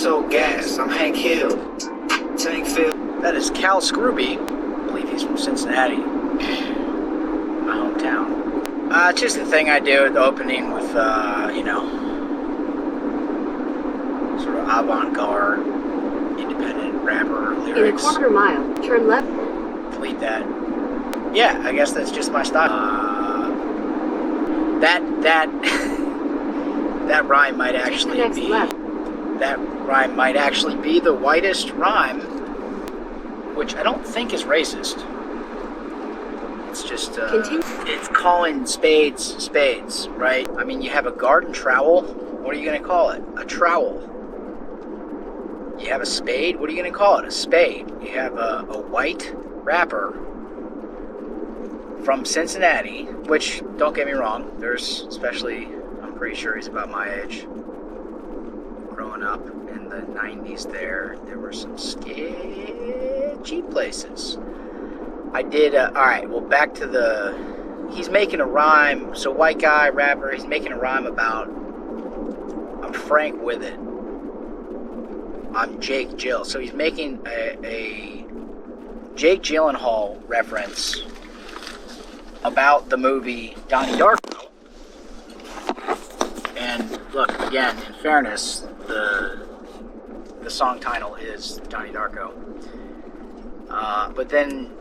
so gas. I'm Hank Hill. Tank Phil. That is Cal Scrooby. I believe he's from Cincinnati, my hometown. It's just a thing I do at the opening with, you know, sort of avant-garde, independent rapper lyrics. In a quarter mile, turn left. Delete that. Yeah, I guess that's just my style. That rhyme might actually be that rhyme might actually be the whitest rhyme, which I don't think is racist. It's just it's calling spades spades, right? I mean, you have a garden trowel. What are you gonna call it? A trowel. You have a spade. What are you gonna call it? A spade. You have a white rapper from Cincinnati, which, don't get me wrong, there's, especially, I'm pretty sure he's about my age. Growing up in the 90s there were some sketchy places. I did, alright, well, back to he's making a rhyme, so white guy, rapper, he's making a rhyme about, I'm Frank with it. I'm Jake Jill. So he's making a Jake Gyllenhaal reference about the movie Donnie Darko. And look, again, in fairness, the song title is Donnie Darko. But then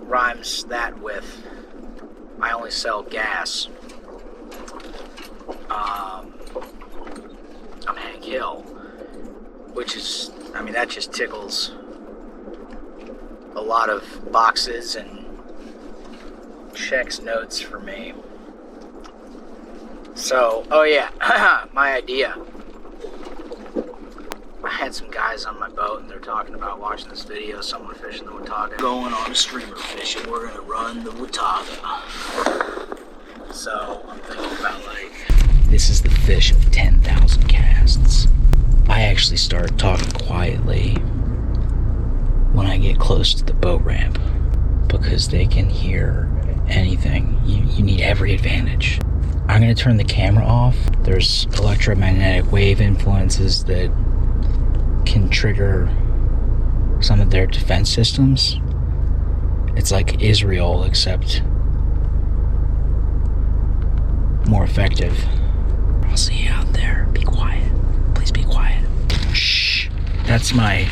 rhymes that with I only sell gas. I'm Hank Hill, which is, I mean, that just tickles a lot of boxes and checks notes for me. So, oh yeah, my idea. I had some guys on my boat and they're talking about watching this video, someone fishing the Watauga. Going on a streamer fishing, we're gonna run the Watauga. So, I'm thinking about this is the fish of 10,000 casts. I actually start talking quietly when I get close to the boat ramp because they can hear anything. You need every advantage. I'm gonna turn the camera off. There's electromagnetic wave influences that can trigger some of their defense systems. It's like Israel, except more effective. I'll see you out there. Be quiet. Please be quiet. Shh. That's my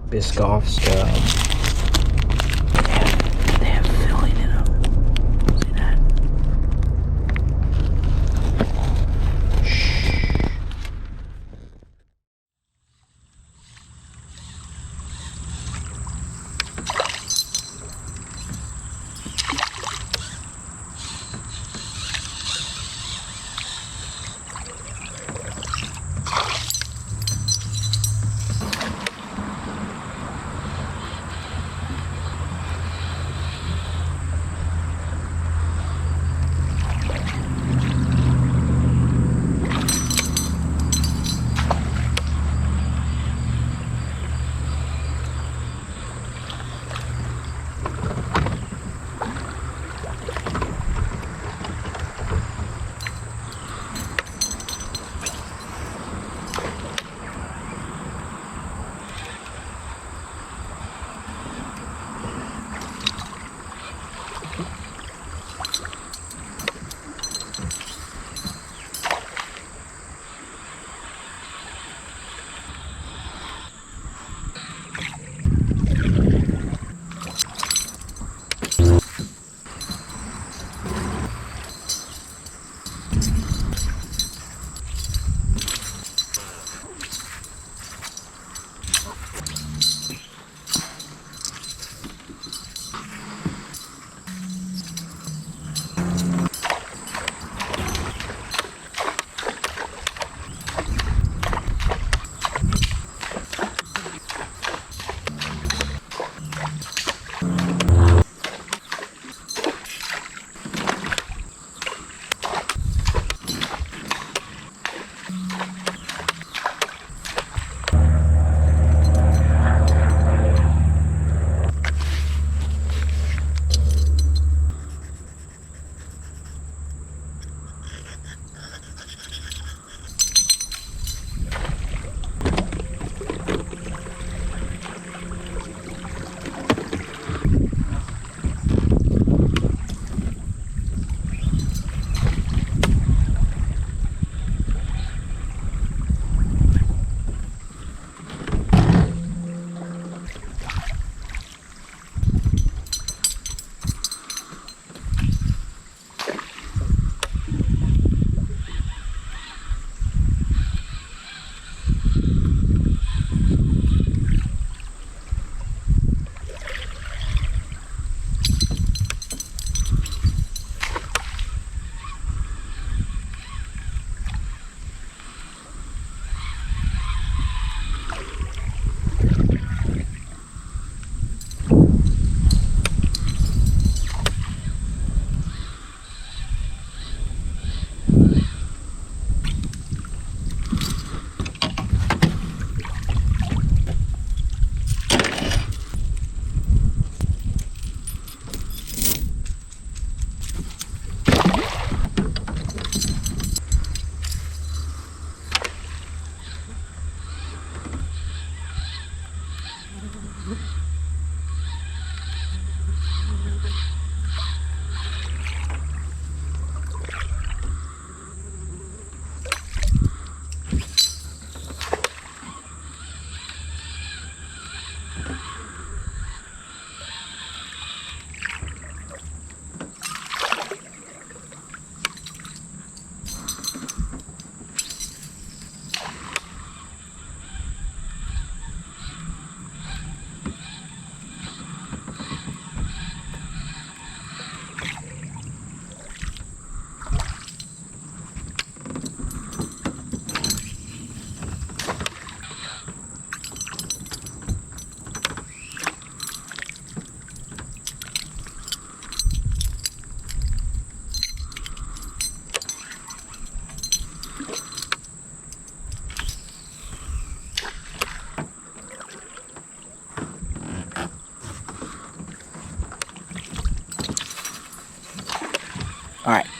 Biscoffs. They have filling in them. See that? Shh.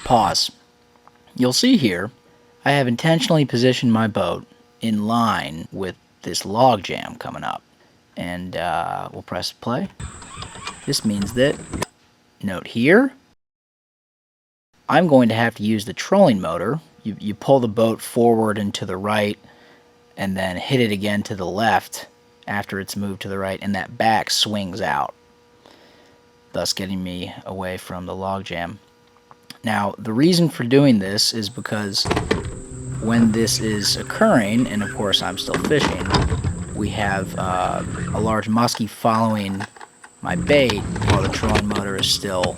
Pause. You'll see here, I have intentionally positioned my boat in line with this log jam coming up. And we'll press play. This means that, note here, I'm going to have to use the trolling motor. You pull the boat forward and to the right, and then hit it again to the left after it's moved to the right, and that back swings out, thus getting me away from the log jam. Now, the reason for doing this is because when this is occurring, and of course I'm still fishing, we have a large muskie following my bait while the trolling motor is still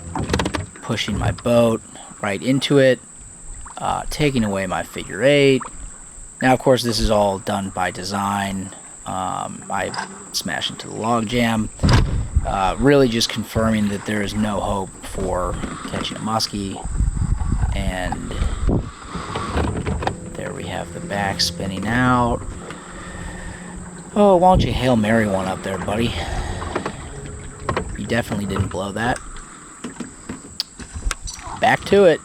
pushing my boat right into it, taking away my figure eight. Now, of course, this is all done by design. I smashed into the log jam, really just confirming that there is no hope for catching a muskie. And there we have the back spinning out. Oh, why don't you Hail Mary one up there, buddy? You definitely didn't blow that. Back to it.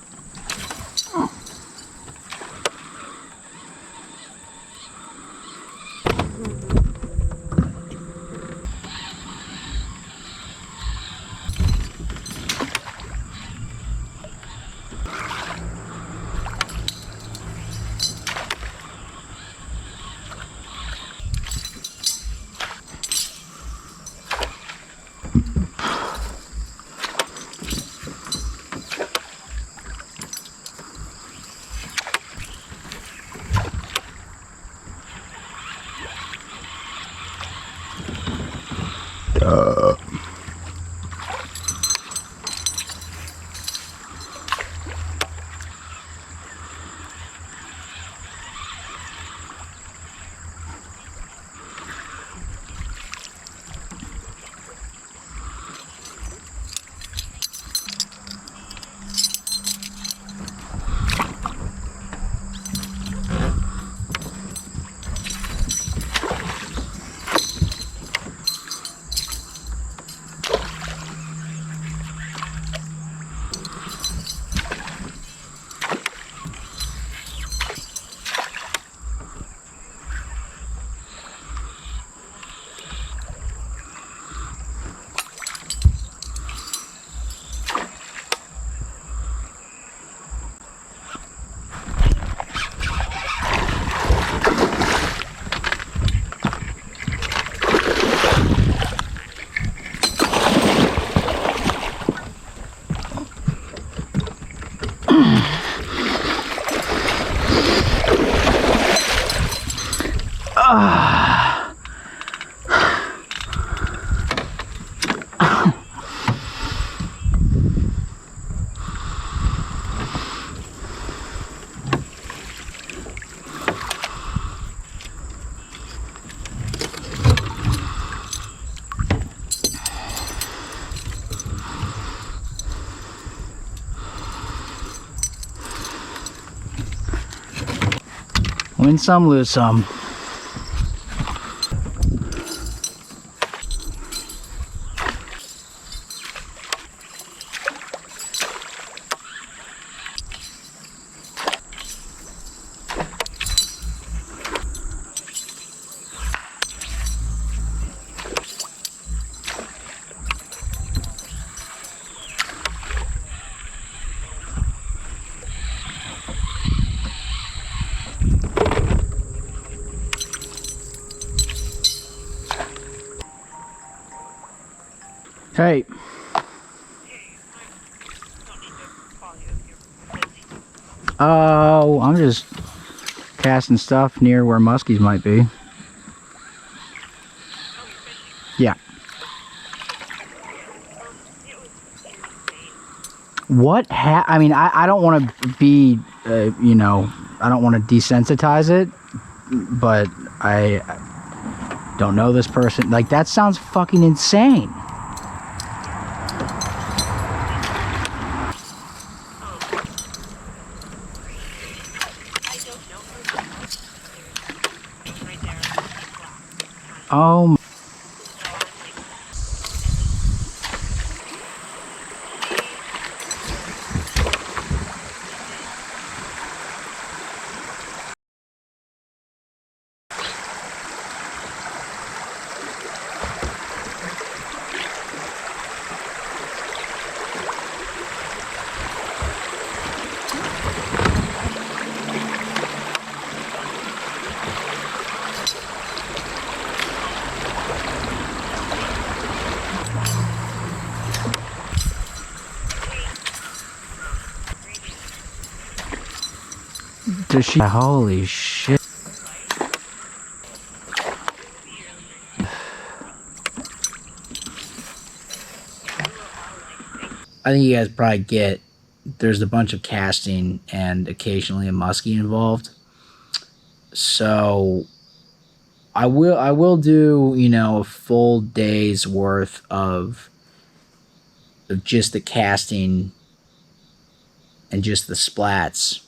Win some, lose some. Hey. Oh, I'm just casting stuff near where muskies might be. Yeah. What I mean, I don't want to be, you know, I don't want to desensitize it, but I don't know this person. Like, that sounds fucking insane. Oh. Does she? Holy shit. I think you guys probably get there's a bunch of casting and occasionally a muskie involved. So I will do, you know, a full day's worth of just the casting and just the splats.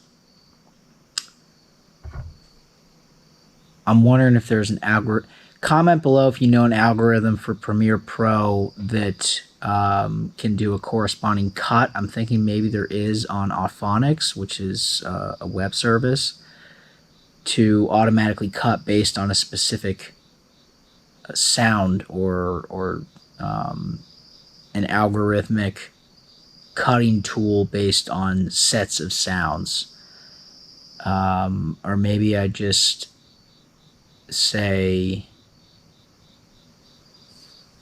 I'm wondering if there's an algorithm. Comment below if you know an algorithm for Premiere Pro that can do a corresponding cut. I'm thinking maybe there is on Auphonics, which is a web service, to automatically cut based on a specific sound or an algorithmic cutting tool based on sets of sounds. Or maybe I just say,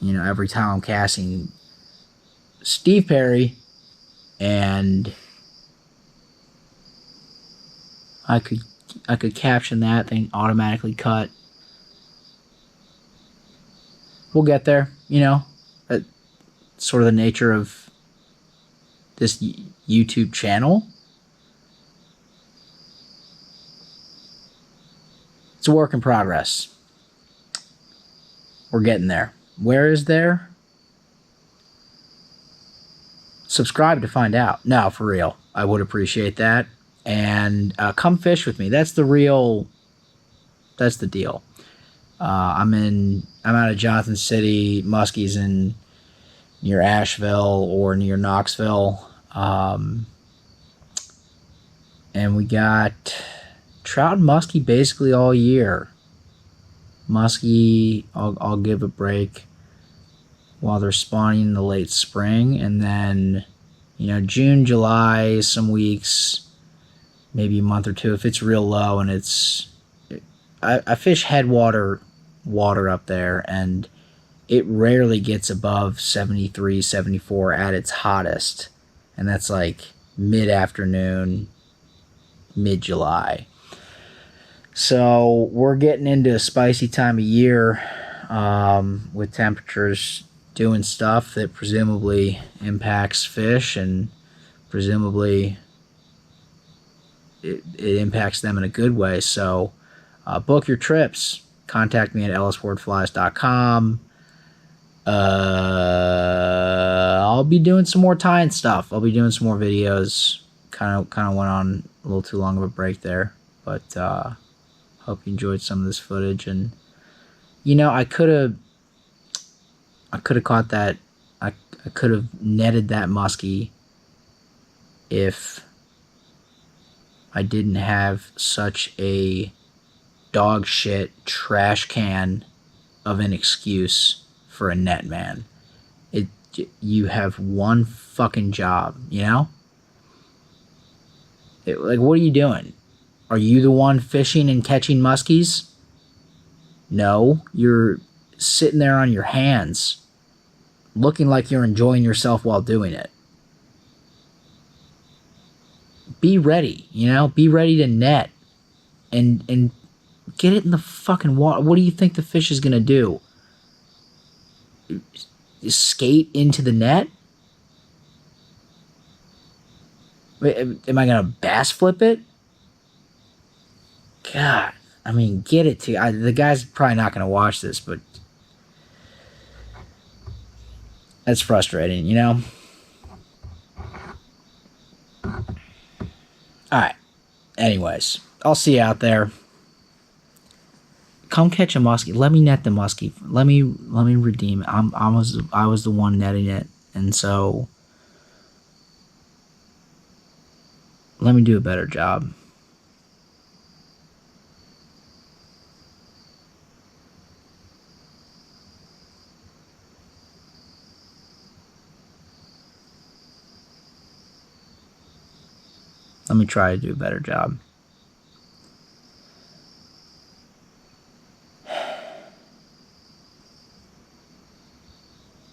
you know, every time I'm casting Steve Perry, and I could caption that, then automatically cut. We'll get there, you know. That's sort of the nature of this YouTube channel. It's a work in progress. We're getting there. Where is there? Subscribe to find out. No, for real. I would appreciate that. And come fish with me. That's the deal. I'm out of Johnson City. Musky's in near Asheville or near Knoxville. And we got trout and musky basically all year. Musky, I'll give a break while they're spawning in the late spring, and then, you know, June, July, some weeks, maybe a month or two, if it's real low and I fish headwater water up there, and it rarely gets above 73, 74 at its hottest, and that's like mid-afternoon, mid-July. So we're getting into a spicy time of year, with temperatures doing stuff that presumably impacts fish, and presumably it impacts them in a good way. So book your trips. Contact me at elliswardflies.com. I'll be doing some more tying stuff. I'll be doing some more videos. Kind of went on a little too long of a break there, but hope you enjoyed some of this footage. And you know, I could have caught that. I could have netted that muskie if I didn't have such a dog shit trash can of an excuse for a net man. You have one fucking job, you know? Like, what are you doing? Are you the one fishing and catching muskies? No, you're sitting there on your hands, looking like you're enjoying yourself while doing it. Be ready, you know? Be ready to net and get it in the fucking water. What do you think the fish is gonna do? Skate into the net? Am I gonna bass flip it? God, I mean, get it to the guy's probably not gonna watch this, but that's frustrating, you know? Alright. Anyways, I'll see you out there. Come catch a muskie. Let me net the muskie. Let me redeem it. I was the one netting it, and so let me do a better job. Let me try to do a better job.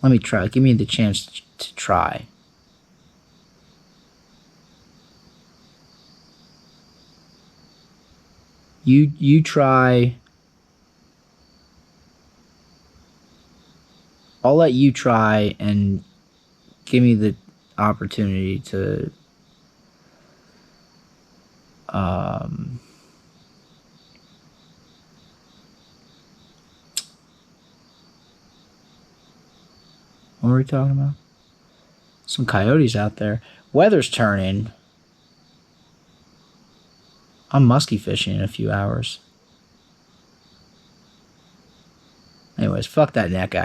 Let me try. Give me the chance to try. You try. I'll let you try and give me the opportunity to what were we talking about? Some coyotes out there. Weather's turning. I'm musky fishing in a few hours. Anyways, fuck that net guy.